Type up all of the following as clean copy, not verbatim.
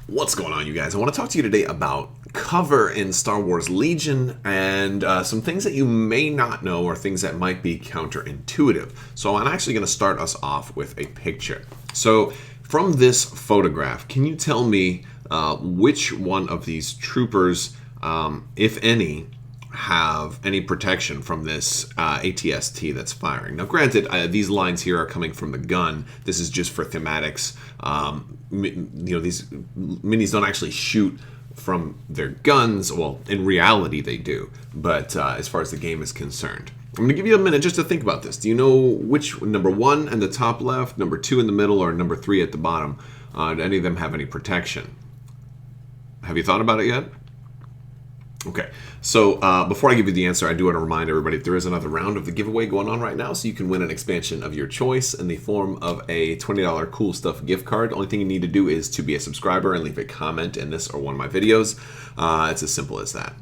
What's going on, you guys? I want to talk to you today about cover in Star Wars Legion and some things that you may not know or things that might be counterintuitive. So I'm actually going to start us off with a picture. So from this photograph, can you tell me which one of these troopers, if any, have any protection from this ATST that's firing? Now, granted, these lines here are coming from the gun. This is just for thematics. These minis don't actually shoot from their guns. Well, in reality, they do. But as far as the game is concerned, I'm going to give you a minute just to think about this. Do you know which number 1 in the top left, number 2 in the middle, or number 3 at the bottom? Do any of them have any protection? Have you thought about it yet? Okay, so before I give you the answer, I do want to remind everybody there is another round of the giveaway going on right now, so you can win an expansion of your choice in the form of a $20 Cool Stuff gift card. The only thing you need to do is to be a subscriber and leave a comment in this or one of my videos. It's as simple as that.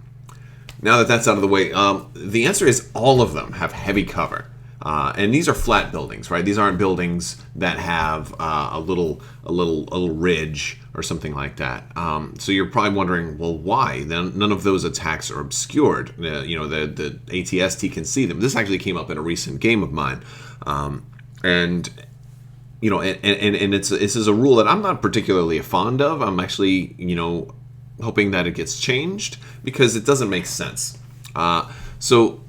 Now that that's out of the way, the answer is all of them have heavy cover. And these are flat buildings, right? These aren't buildings that have a little ridge or something like that. So you're probably wondering, well, why? Then none of those attacks are obscured. The ATST can see them. This actually came up in a recent game of mine, and this is a rule that I'm not particularly fond of. I'm actually hoping that it gets changed because it doesn't make sense. So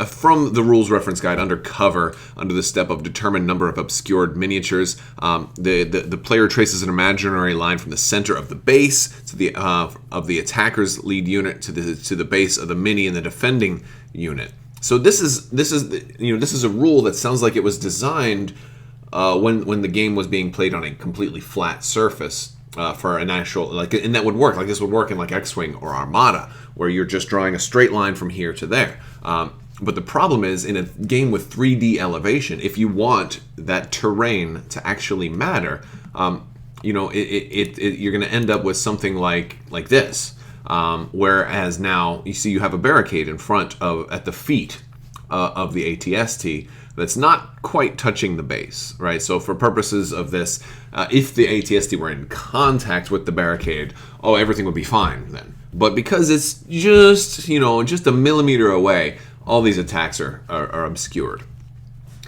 from the rules reference guide, under cover, under the step of determine number of obscured miniatures, the player traces an imaginary line from the center of the base to the of the attacker's lead unit to the base of the mini in the defending unit. So this is a rule that sounds like it was designed when the game was being played on a completely flat surface. For an actual, and that would work. This would work in X-Wing or Armada, where you're just drawing a straight line from here to there. But the problem is, in a game with 3D elevation, if you want that terrain to actually matter, you're going to end up with something like this. Whereas now you have a barricade in front at the feet of the ATST that's not quite touching the base, right? So for purposes of this, if the ATST were in contact with the barricade, everything would be fine then. But because it's just a millimeter away, all these attacks are obscured,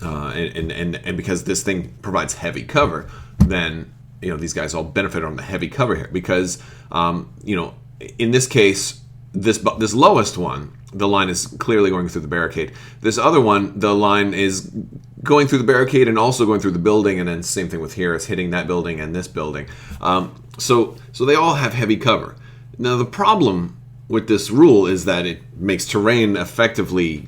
and because this thing provides heavy cover, then these guys all benefit from the heavy cover here. Because in this case, this lowest one, the line is clearly going through the barricade. This other one, the line is going through the barricade and also going through the building, and then same thing with here, it's hitting that building and this building. So they all have heavy cover. Now the problem with this rule is that it makes terrain effectively,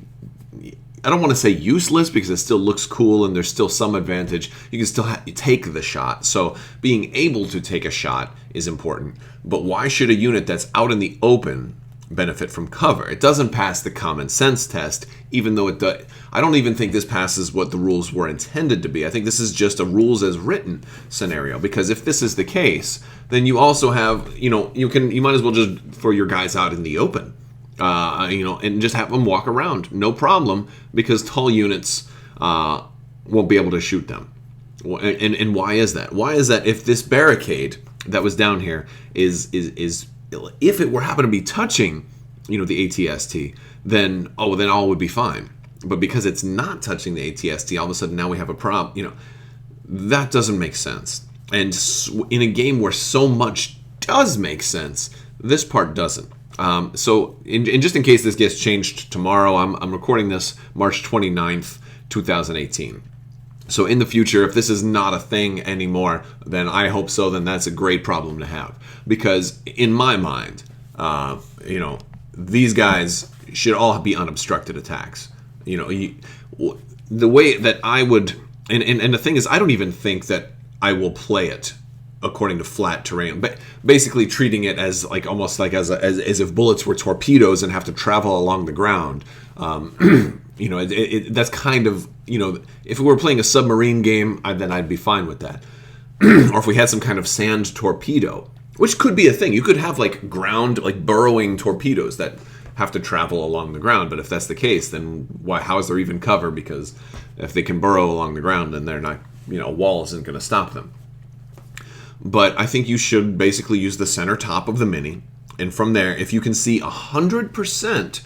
I don't want to say useless, because it still looks cool and there's still some advantage. You can still take the shot. So being able to take a shot is important. But why should a unit that's out in the open benefit from cover? It doesn't pass the common sense test, even though it does. I don't even think this passes what the rules were intended to be. I think this is just a rules as written scenario, because if this is the case, then you also have, you might as well just throw your guys out in the open, and just have them walk around, no problem, because tall units won't be able to shoot them. And why is that? Why is that if this barricade that was down here is if it were happen to be touching, the ATST, then all would be fine. But because it's not touching the ATST, all of a sudden now we have a problem. That doesn't make sense. And in a game where so much does make sense, this part doesn't. So just in case this gets changed tomorrow, I'm recording this March 29th, 2018. So in the future, if this is not a thing anymore, then I hope so. Then that's a great problem to have, because in my mind, these guys should all be unobstructed attacks. The way that I would, and the thing is, I don't even think that I will play it according to flat terrain, but basically treating it as almost as if bullets were torpedoes and have to travel along the ground. That's kind of, if we were playing a submarine game, then I'd be fine with that. Or if we had some kind of sand torpedo, which could be a thing. You could have ground, burrowing torpedoes that have to travel along the ground. But if that's the case, then how is there even cover? Because if they can burrow along the ground, then they're not, a wall isn't going to stop them. But I think you should basically use the center top of the mini, and from there, if you can see 100%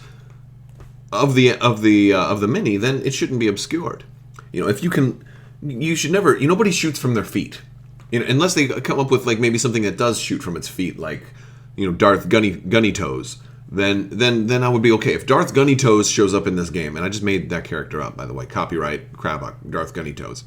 of the mini, then it shouldn't be obscured. If you can, you should never. Nobody shoots from their feet, unless they come up with like maybe something that does shoot from its feet, like Darth Gunny Toes. Then I would be okay. If Darth Gunny Toes shows up in this game, and I just made that character up, by the way, copyright Crabbok, Darth Gunny Toes.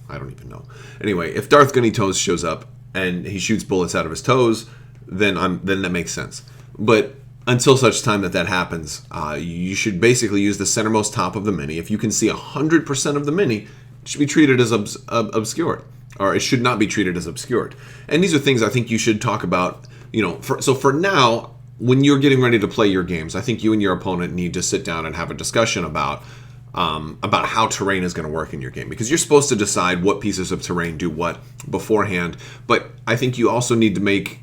I don't even know. Anyway, if Darth Gunny Toes shows up and he shoots bullets out of his toes, then that makes sense. But until such time that happens, you should basically use the centermost top of the mini. If you can see 100% of the mini, it should be treated as obscured, or it should not be treated as obscured. And these are things I think you should talk about. So for now, when you're getting ready to play your games, I think you and your opponent need to sit down and have a discussion about how terrain is going to work in your game, because you're supposed to decide what pieces of terrain do what beforehand. But I think you also need to make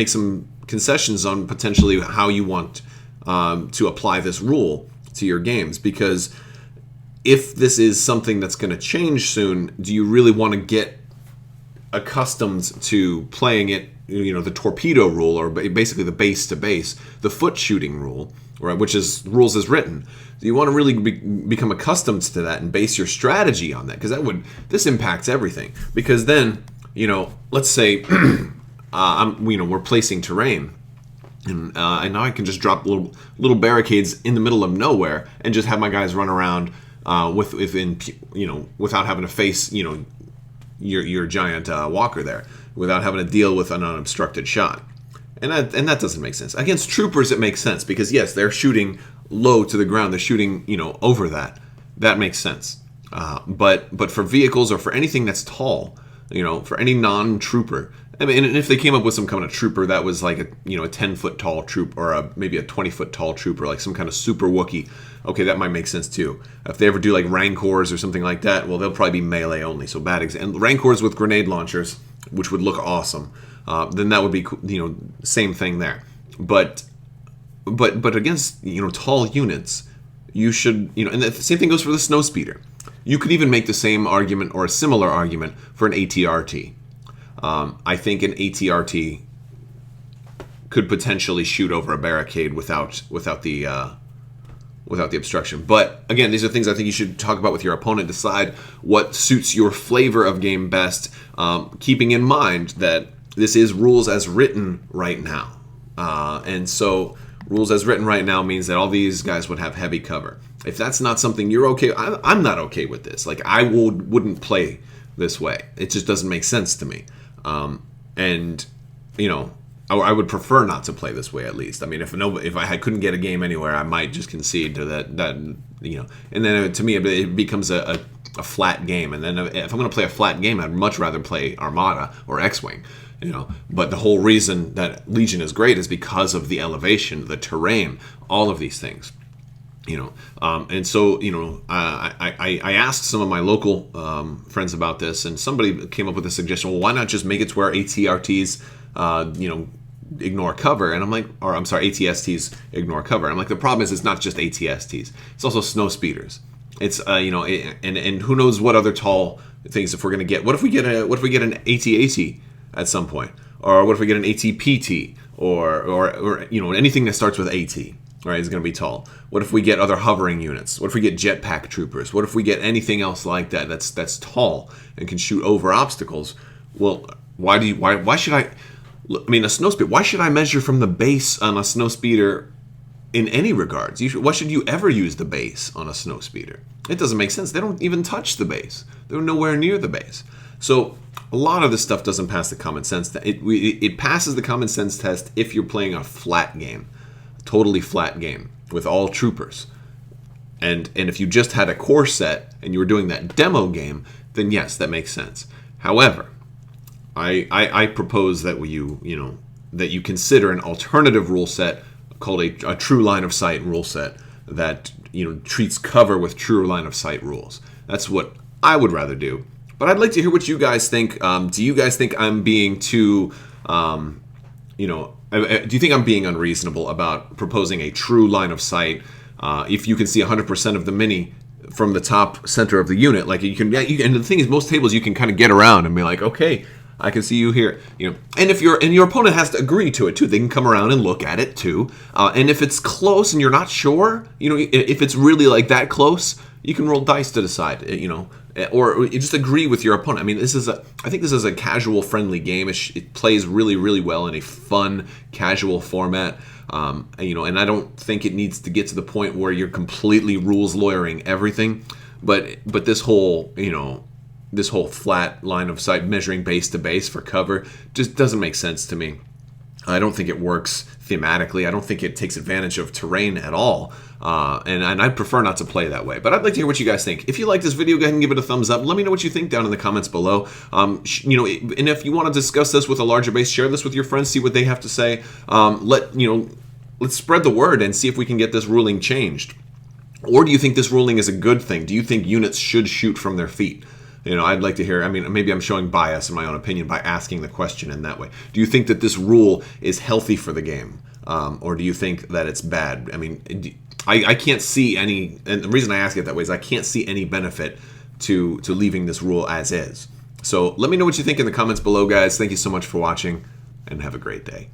some concessions on potentially how you want to apply this rule to your games, because if this is something that's going to change soon, do you really want to get accustomed to playing it, the torpedo rule, or basically the base to base, the foot shooting rule, right, which is rules as written? Do you want to really become accustomed to that and base your strategy on that? Because this impacts everything. Because then, let's say we're placing terrain, and now I can just drop little barricades in the middle of nowhere and just have my guys run around without having to face your giant walker there, without having to deal with an unobstructed shot. And that doesn't make sense. Against troopers, it makes sense, because yes, they're shooting low to the ground. They're shooting, over that. That makes sense. But for vehicles or for anything that's tall, for any non-trooper, I mean, and if they came up with some kind of trooper that was like a 10-foot tall troop, or maybe a 20-foot tall trooper, like some kind of super Wookiee, okay, that might make sense too. If they ever do like Rancors or something like that, well, they'll probably be melee only, so bad example. And Rancors with grenade launchers, which would look awesome, then that would be, same thing there. But against, tall units, you should, and the same thing goes for the snowspeeder. You could even make the same argument or a similar argument for an ATRT. I think an ATRT could potentially shoot over a barricade without the obstruction. But again, these are things I think you should talk about with your opponent. Decide what suits your flavor of game best, keeping in mind that this is rules as written right now. And so rules as written right now means that all these guys would have heavy cover. If that's not something you're okay, I'm not okay with this. Like, I wouldn't play this way. It just doesn't make sense to me. I would prefer not to play this way, at least. I mean, if I couldn't get a game anywhere, I might just concede to that. And then to me, it becomes a flat game. And then if I'm going to play a flat game, I'd much rather play Armada or X-Wing. But the whole reason that Legion is great is because of the elevation, the terrain, all of these things. And so I asked some of my local friends about this, and somebody came up with a suggestion. Well, why not just make it to where ATRTs, ignore cover? And I'm like, or I'm sorry, ATSTs ignore cover. I'm like, the problem is it's not just ATSTs; it's also snow speeders. It's and who knows what other tall things if we're gonna get. What if we get an AT-AT at some point, or what if we get an AT-PT, or anything that starts with AT? Right, is going to be tall. What if we get other hovering units? What if we get jetpack troopers? What if we get anything else like that that's tall and can shoot over obstacles? Well, why should I? I mean, a snowspeeder. Why should I measure from the base on a snowspeeder in any regards? Why should you ever use the base on a snowspeeder? It doesn't make sense. They don't even touch the base. They're nowhere near the base. So a lot of this stuff doesn't pass the common sense test. It passes the common sense test if you're playing a flat game. Totally flat game with all troopers, and if you just had a core set and you were doing that demo game, then yes, that makes sense. However, I propose that that you consider an alternative rule set called a true line of sight rule set that treats cover with true line of sight rules. That's what I would rather do. But I'd like to hear what you guys think. Do you guys think I'm being too do you think I'm being unreasonable about proposing a true line of sight? If you can see 100% of the mini, from the top center of the unit. Like you can, yeah, and the thing is, most tables you can kind of get around and be like, okay, I can see you here, And if your opponent has to agree to it too, they can come around and look at it too. And if it's close and you're not sure, if it's really like that close, you can roll dice to decide, or you just agree with your opponent. I mean, I think this is a casual, friendly game. It plays really, really well in a fun, casual format. And I don't think it needs to get to the point where you're completely rules lawyering everything. But this whole, this whole flat line of sight measuring base to base for cover just doesn't make sense to me. I don't think it works thematically. I don't think it takes advantage of terrain at all. And I'd prefer not to play that way. But I'd like to hear what you guys think. If you like this video, go ahead and give it a thumbs up. Let me know what you think down in the comments below. And if you want to discuss this with a larger base, share this with your friends, see what they have to say. Let's spread the word and see if we can get this ruling changed. Or do you think this ruling is a good thing? Do you think units should shoot from their feet? I'd like to hear, I mean, maybe I'm showing bias in my own opinion by asking the question in that way. Do you think that this rule is healthy for the game? Or do you think that it's bad? I mean, I can't see any, and the reason I ask it that way is I can't see any benefit to leaving this rule as is. So let me know what you think in the comments below, guys. Thank you so much for watching, and have a great day.